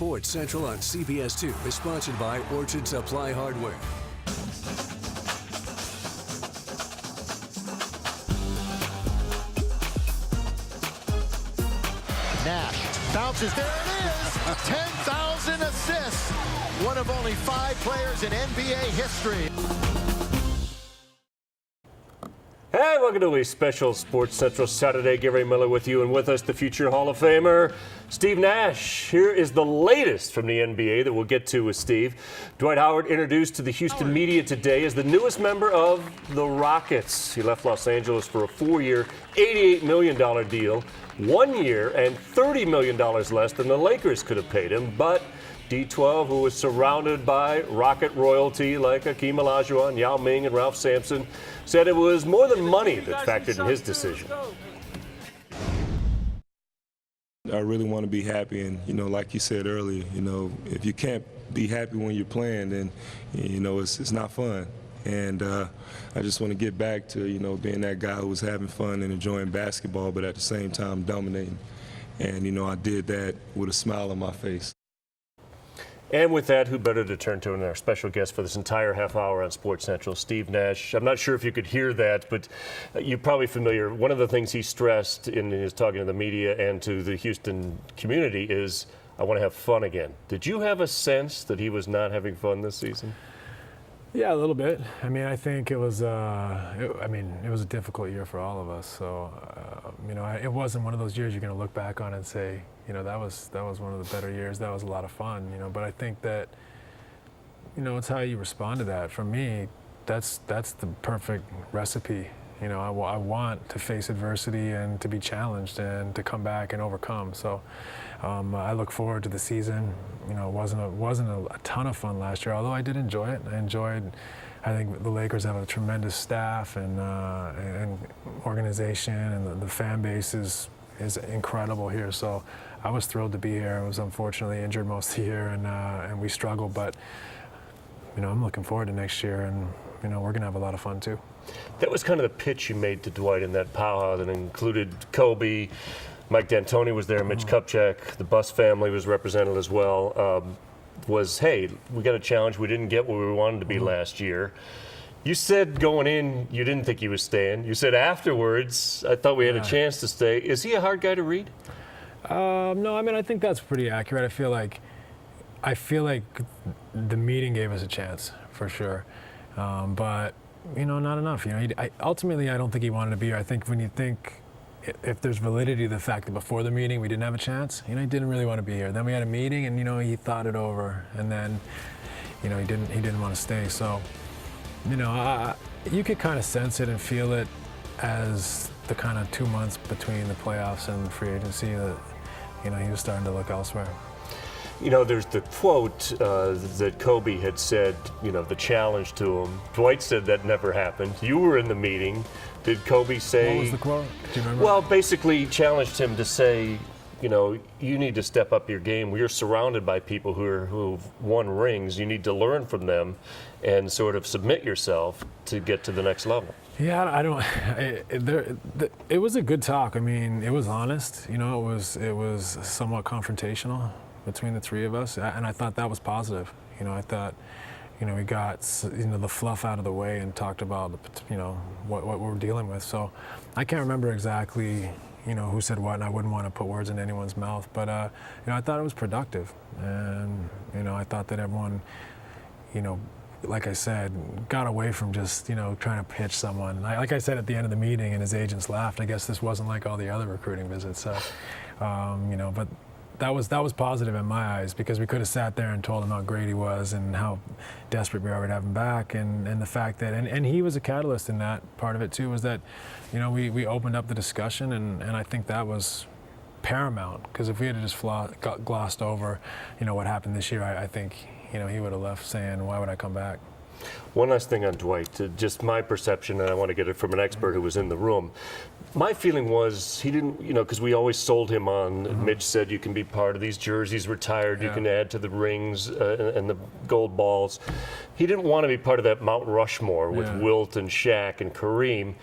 Sports Central on CBS 2 is sponsored by Orchard Supply Hardware. Nash bounces, there it is! 10,000 assists! One of only 5 players in NBA history. Hey, welcome to a special Sports Central Saturday. Gary Miller with you, and with us, the future Hall of Famer, Steve Nash. Here is the latest from the NBA that we'll get to with Steve. Dwight Howard introduced to the Houston media today as the newest member of the Rockets. He left Los Angeles for a 4-year, $88 million deal, 1 year and $30 million less than the Lakers could have paid him. But D12, who was surrounded by Rocket royalty like Hakeem Olajuwon, Yao Ming, and Ralph Sampson, said it was more than money that factored in his decision. I really want to be happy, and like you said earlier, if you can't be happy when you're playing, then it's not fun. And I just want to get back to being that guy who was having fun and enjoying basketball, but at the same time dominating. And I did that with a smile on my face. And with that, who better to turn to than our special guest for this entire half hour on Sports Central, Steve Nash. I'm not sure if you could hear that, but you're probably familiar. One of the things he stressed in his talking to the media and to the Houston community is, I want to have fun again. Did you have a sense that he was not having fun this season? Yeah, a little bit. I mean, I think it was. It was a difficult year for all of us. So, it wasn't one of those years you're going to look back on and say, that was one of the better years. That was a lot of fun. But I think that, it's how you respond to that. For me, that's the perfect recipe. I want to face adversity and to be challenged and to come back and overcome. So, I look forward to the season. It wasn't a ton of fun last year, although I did enjoy it. I think the Lakers have a tremendous staff and organization, and the fan base is incredible here. So I was thrilled to be here. I was unfortunately injured most of the year, and we struggled. But I'm looking forward to next year, and we're going to have a lot of fun too. That was kind of the pitch you made to Dwight in that powwow that included Kobe. Mike D'Antoni was there, Mitch Kupchak, the Buss family was represented as well, hey, we got a challenge. We didn't get what we wanted to be last year. You said going in you didn't think he was staying. You said afterwards, I thought we had a chance to stay. Is he a hard guy to read? No, I think that's pretty accurate. I feel like the meeting gave us a chance, for sure. But, not enough. Ultimately, I don't think he wanted to be here. I think when you think, if there's validity to the fact that before the meeting we didn't have a chance, he didn't really want to be here. Then we had a meeting, and he thought it over, and then he didn't want to stay. So you could kind of sense it and feel it as the kind of 2 months between the playoffs and free agency that he was starting to look elsewhere. There's the quote that Kobe had said, the challenge to him. Dwight said that never happened. You were in the meeting. Did Kobe say? What was the quote? Do you remember? Well, basically challenged him to say, you need to step up your game. You're surrounded by people who've won rings. You need to learn from them and sort of submit yourself to get to the next level. Yeah, it was a good talk. It was honest. It was somewhat confrontational between the three of us, and I thought that was positive. I thought, we got the fluff out of the way and talked about what we're dealing with. So I can't remember exactly who said what, and I wouldn't want to put words in anyone's mouth. But I thought it was productive, and I thought that everyone, like I said, got away from just trying to pitch someone. Like I said at the end of the meeting, and his agents laughed. I guess this wasn't like all the other recruiting visits. So, but. That was positive in my eyes, because we could have sat there and told him how great he was and how desperate we are to have him back, and the fact that and he was a catalyst in that part of it too, was that we opened up the discussion, and I think that was paramount, because if we had just glossed over what happened this year, I think he would have left saying, why would I come back? One last thing on Dwight, just my perception, and I want to get it from an expert who was in the room. My feeling was he didn't, because we always sold him on, Mitch said you can be part of these jerseys retired, you can add to the rings and the gold balls. He didn't want to be part of that Mount Rushmore with Wilt and Shaq and Kareem.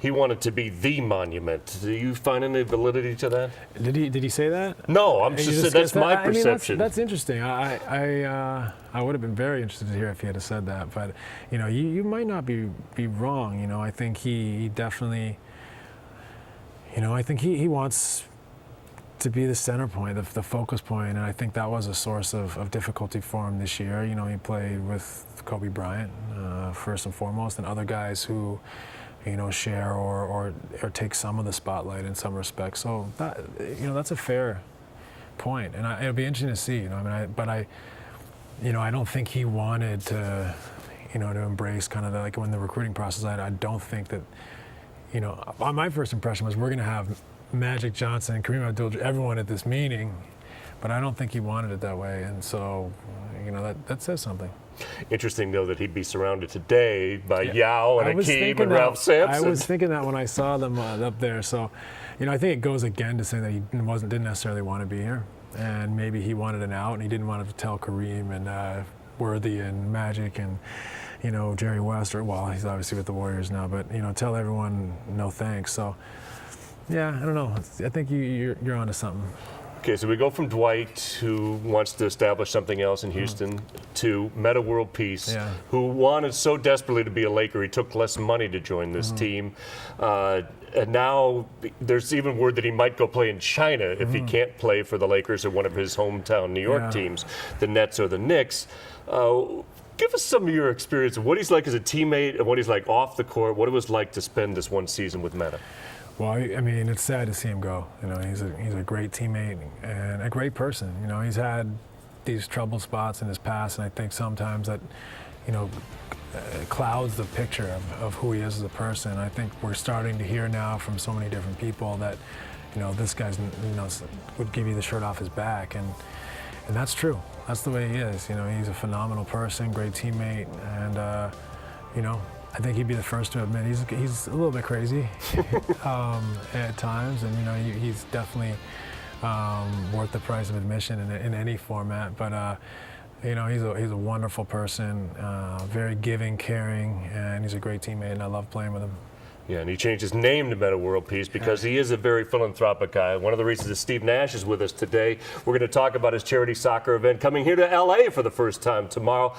he wanted to be the monument. Do you find any validity to that? Did he say that? No, I'm just saying that's my perception. I mean, that's interesting. I would have been very interested to hear if he had said that. But you might not be wrong. I think he definitely. I think he wants to be the center point, the focus point, and I think that was a source of difficulty for him this year. He played with Kobe Bryant first and foremost, and other guys who. Share or take some of the spotlight in some respects. So that that's a fair point, and it'll be interesting to see. I don't think he wanted to, to embrace kind of when the recruiting process. I don't think that, my first impression was we're going to have Magic Johnson, Kareem Abdul, everyone at this meeting, but I don't think he wanted it that way, and so that says something. Interesting, though, that he'd be surrounded today by Yao and Akeem and Ralph Sampson. I was thinking that when I saw them up there. So, I think it goes again to say that he didn't necessarily want to be here, and maybe he wanted an out, and he didn't want to tell Kareem and Worthy and Magic and Jerry West, he's obviously with the Warriors now, but tell everyone no thanks. So, yeah, I don't know. I think you're onto something. Okay, so we go from Dwight, who wants to establish something else in Houston, to Metta World Peace, who wanted so desperately to be a Laker, he took less money to join this team. And now there's even word that he might go play in China if he can't play for the Lakers or one of his hometown New York teams, the Nets or the Knicks. Give us some of your experience of what he's like as a teammate and what he's like off the court, what it was like to spend this one season with Metta. Well, I mean, it's sad to see him go. He's a great teammate and a great person. He's had these trouble spots in his past, and I think sometimes that, clouds the picture of who he is as a person. I think we're starting to hear now from so many different people that, this guy's, would give you the shirt off his back, and that's true. That's the way he is. He's a phenomenal person, great teammate, and I think he'd be the first to admit he's a little bit crazy at times, and he's definitely worth the price of admission in any format. But he's a wonderful person, very giving, caring, and he's a great teammate, and I love playing with him. Yeah, and he changed his name to Metta World Peace because he is a very philanthropic guy. One of the reasons that Steve Nash is with us today, we're going to talk about his charity soccer event coming here to LA for the first time tomorrow.